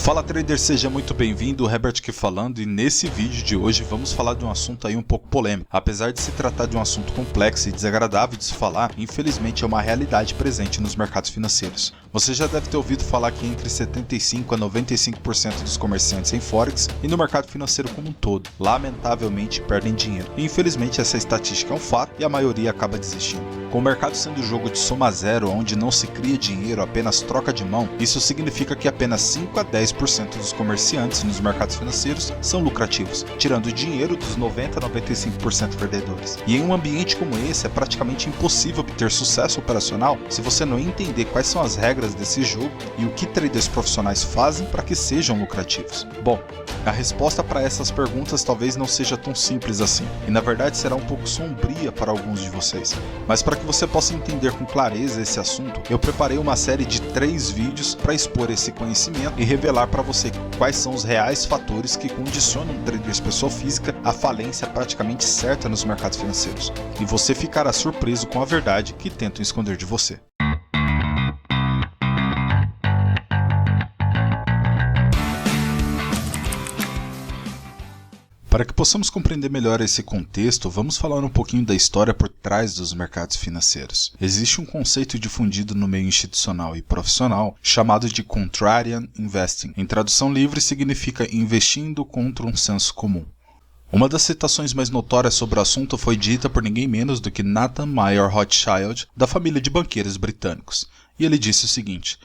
Fala trader, seja muito bem-vindo, Herbert aqui falando, e nesse vídeo de hoje vamos falar de um assunto aí um pouco polêmico. Apesar de se tratar de um assunto complexo e desagradável de se falar, infelizmente é uma realidade presente nos mercados financeiros. Você já deve ter ouvido falar que entre 75% a 95% dos comerciantes em Forex e no mercado financeiro como um todo, lamentavelmente perdem dinheiro. E infelizmente essa estatística é um fato e a maioria acaba desistindo. Com o mercado sendo um jogo de soma zero, onde não se cria dinheiro, apenas troca de mão, isso significa que apenas 5 a 10% dos comerciantes nos mercados financeiros são lucrativos, tirando o dinheiro dos 90 a 95% perdedores. E em um ambiente como esse é praticamente impossível obter sucesso operacional se você não entender quais são as regras desse jogo e o que traders profissionais fazem para que sejam lucrativos. Bom, a resposta para essas perguntas talvez não seja tão simples assim, e na verdade será um pouco sombria para alguns de vocês. Mas para que você possa entender com clareza esse assunto, eu preparei uma série de 3 vídeos para expor esse conhecimento e revelar para você quais são os reais fatores que condicionam traders pessoa física à falência praticamente certa nos mercados financeiros. E você ficará surpreso com a verdade que tentam esconder de você. Para que possamos compreender melhor esse contexto, vamos falar um pouquinho da história por trás dos mercados financeiros. Existe um conceito difundido no meio institucional e profissional chamado de Contrarian Investing. Em tradução livre, significa investindo contra um senso comum. Uma das citações mais notórias sobre o assunto foi dita por ninguém menos do que Nathan Mayer Rothschild, da família de banqueiros britânicos. E ele disse o seguinte: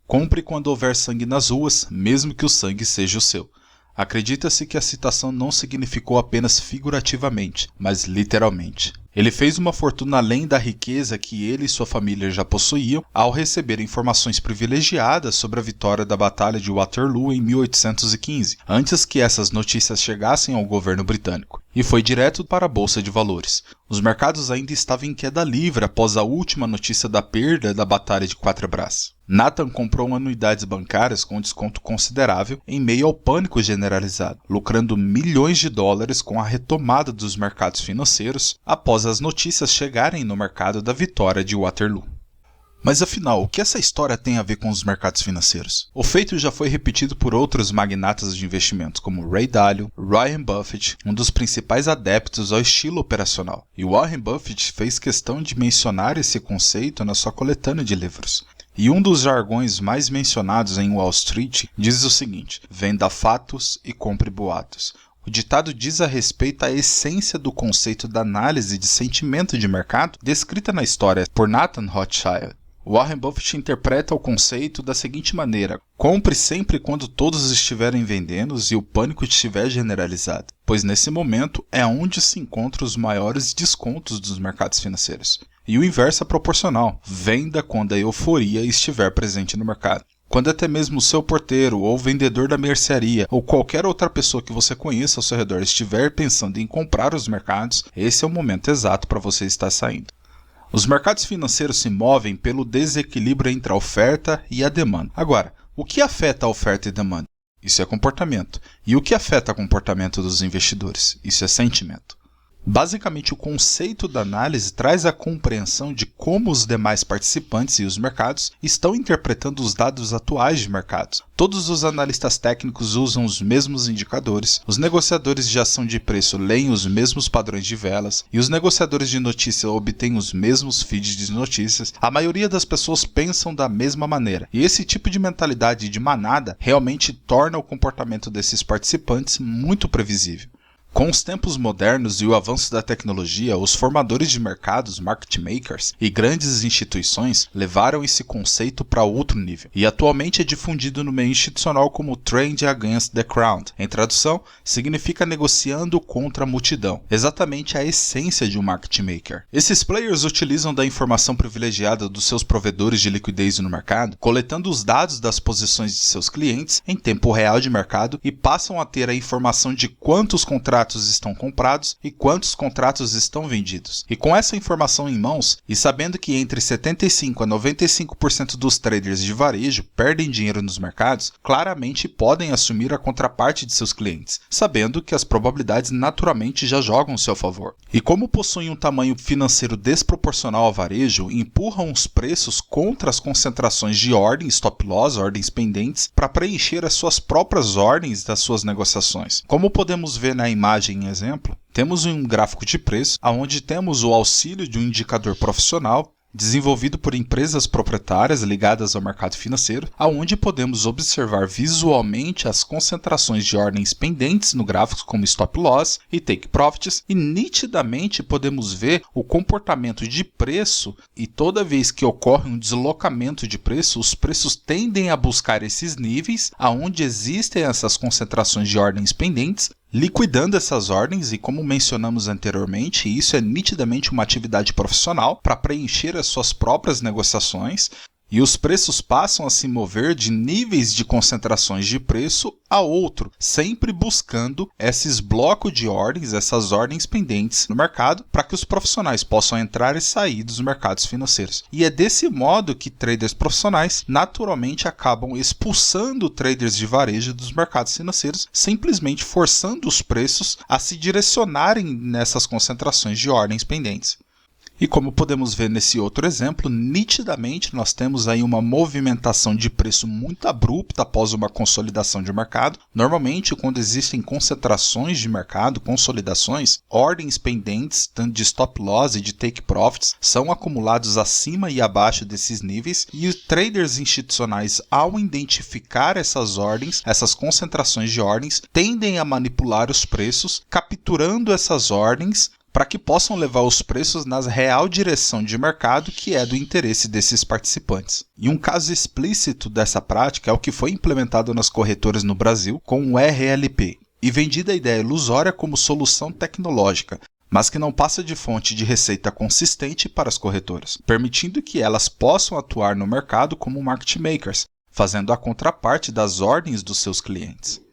"Compre quando houver sangue nas ruas, mesmo que o sangue seja o seu." Acredita-se que a citação não significou apenas figurativamente, mas literalmente. Ele fez uma fortuna além da riqueza que ele e sua família já possuíam ao receber informações privilegiadas sobre a vitória da Batalha de Waterloo em 1815, antes que essas notícias chegassem ao governo britânico, e foi direto para a Bolsa de Valores. Os mercados ainda estavam em queda livre após a última notícia da perda da Batalha de Quatro Braças. Nathan comprou anuidades bancárias com desconto considerável em meio ao pânico generalizado, lucrando milhões de dólares com a retomada dos mercados financeiros após as notícias chegarem no mercado da vitória de Waterloo. Mas afinal, o que essa história tem a ver com os mercados financeiros? O feito já foi repetido por outros magnatas de investimentos, como Ray Dalio, Warren Buffett, um dos principais adeptos ao estilo operacional. E Warren Buffett fez questão de mencionar esse conceito na sua coletânea de livros. E um dos jargões mais mencionados em Wall Street diz o seguinte: venda fatos e compre boatos. O ditado diz a respeito à essência do conceito da análise de sentimento de mercado descrita na história por Nathan Rothschild. Warren Buffett interpreta o conceito da seguinte maneira: compre sempre quando todos estiverem vendendo e o pânico estiver generalizado, pois nesse momento é onde se encontram os maiores descontos dos mercados financeiros. E o inverso é proporcional: venda quando a euforia estiver presente no mercado. Quando até mesmo o seu porteiro ou o vendedor da mercearia ou qualquer outra pessoa que você conheça ao seu redor estiver pensando em comprar os mercados, esse é o momento exato para você estar saindo. Os mercados financeiros se movem pelo desequilíbrio entre a oferta e a demanda. Agora, o que afeta a oferta e a demanda? Isso é comportamento. E o que afeta o comportamento dos investidores? Isso é sentimento. Basicamente, o conceito da análise traz a compreensão de como os demais participantes e os mercados estão interpretando os dados atuais de mercados. Todos os analistas técnicos usam os mesmos indicadores, os negociadores de ação de preço leem os mesmos padrões de velas e os negociadores de notícia obtêm os mesmos feeds de notícias. A maioria das pessoas pensam da mesma maneira, e esse tipo de mentalidade de manada realmente torna o comportamento desses participantes muito previsível. Com os tempos modernos e o avanço da tecnologia, os formadores de mercados, market makers e grandes instituições levaram esse conceito para outro nível, e atualmente é difundido no meio institucional como Trade Against the Crowd. Em tradução, significa negociando contra a multidão, exatamente a essência de um market maker. Esses players utilizam da informação privilegiada dos seus provedores de liquidez no mercado, coletando os dados das posições de seus clientes em tempo real de mercado e passam a ter a informação de quantos contratos contratos estão comprados e quantos contratos estão vendidos. E com essa informação em mãos, e sabendo que entre 75% a 95% dos traders de varejo perdem dinheiro nos mercados, claramente podem assumir a contraparte de seus clientes, sabendo que as probabilidades naturalmente já jogam ao seu favor. E como possuem um tamanho financeiro desproporcional ao varejo, empurram os preços contra as concentrações de ordem, stop loss, ordens pendentes, para preencher as suas próprias ordens das suas negociações. Como podemos ver na imagem em exemplo, temos um gráfico de preço, onde temos o auxílio de um indicador profissional desenvolvido por empresas proprietárias ligadas ao mercado financeiro, onde podemos observar visualmente as concentrações de ordens pendentes no gráfico como stop loss e take profits, e nitidamente podemos ver o comportamento de preço, e toda vez que ocorre um deslocamento de preço, os preços tendem a buscar esses níveis aonde existem essas concentrações de ordens pendentes, liquidando essas ordens, e como mencionamos anteriormente, isso é nitidamente uma atividade profissional para preencher as suas próprias negociações, e os preços passam a se mover de níveis de concentrações de preço a outro, sempre buscando esses blocos de ordens, essas ordens pendentes no mercado, para que os profissionais possam entrar e sair dos mercados financeiros. E é desse modo que traders profissionais naturalmente acabam expulsando traders de varejo dos mercados financeiros, simplesmente forçando os preços a se direcionarem nessas concentrações de ordens pendentes. E como podemos ver nesse outro exemplo, nitidamente nós temos aí uma movimentação de preço muito abrupta após uma consolidação de mercado. Normalmente, quando existem concentrações de mercado, consolidações, ordens pendentes, tanto de stop loss e de take profits, são acumulados acima e abaixo desses níveis, e os traders institucionais, ao identificar essas ordens, essas concentrações de ordens, tendem a manipular os preços, capturando essas ordens para que possam levar os preços na real direção de mercado que é do interesse desses participantes. E um caso explícito dessa prática é o que foi implementado nas corretoras no Brasil com o RLP, e vendida a ideia ilusória como solução tecnológica, mas que não passa de fonte de receita consistente para as corretoras, permitindo que elas possam atuar no mercado como market makers, fazendo a contraparte das ordens dos seus clientes.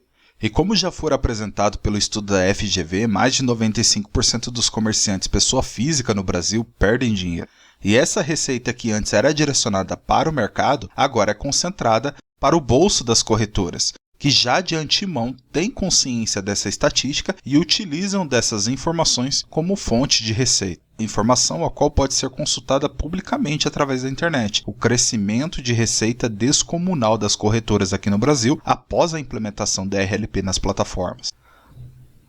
E como já foi apresentado pelo estudo da FGV, mais de 95% dos comerciantes pessoa física no Brasil perdem dinheiro. E essa receita que antes era direcionada para o mercado, agora é concentrada para o bolso das corretoras, que já de antemão têm consciência dessa estatística e utilizam dessas informações como fonte de receita. Informação a qual pode ser consultada publicamente através da internet. O crescimento de receita descomunal das corretoras aqui no Brasil após a implementação da RLP nas plataformas.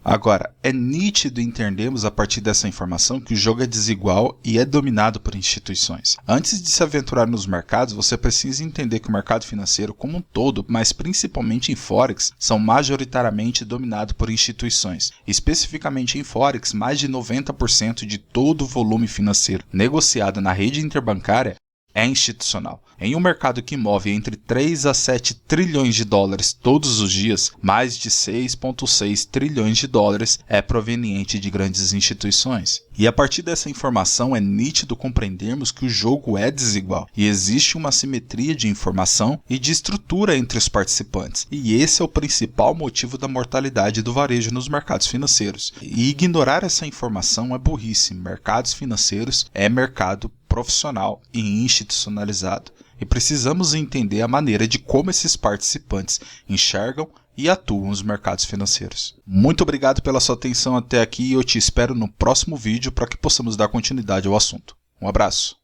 Agora, é nítido entendermos a partir dessa informação que o jogo é desigual e é dominado por instituições. Antes de se aventurar nos mercados, você precisa entender que o mercado financeiro como um todo, mas principalmente em Forex, são majoritariamente dominados por instituições. Especificamente em Forex, mais de 90% de todo o volume financeiro negociado na rede interbancária é institucional. Em um mercado que move entre 3 a 7 trilhões de dólares todos os dias, mais de 6,6 trilhões de dólares é proveniente de grandes instituições. E a partir dessa informação é nítido compreendermos que o jogo é desigual e existe uma assimetria de informação e de estrutura entre os participantes. E esse é o principal motivo da mortalidade do varejo nos mercados financeiros. E ignorar essa informação é burrice. Mercados financeiros é mercado profissional e institucionalizado. E precisamos entender a maneira de como esses participantes enxergam e atuam nos mercados financeiros. Muito obrigado pela sua atenção até aqui e eu te espero no próximo vídeo para que possamos dar continuidade ao assunto. Um abraço.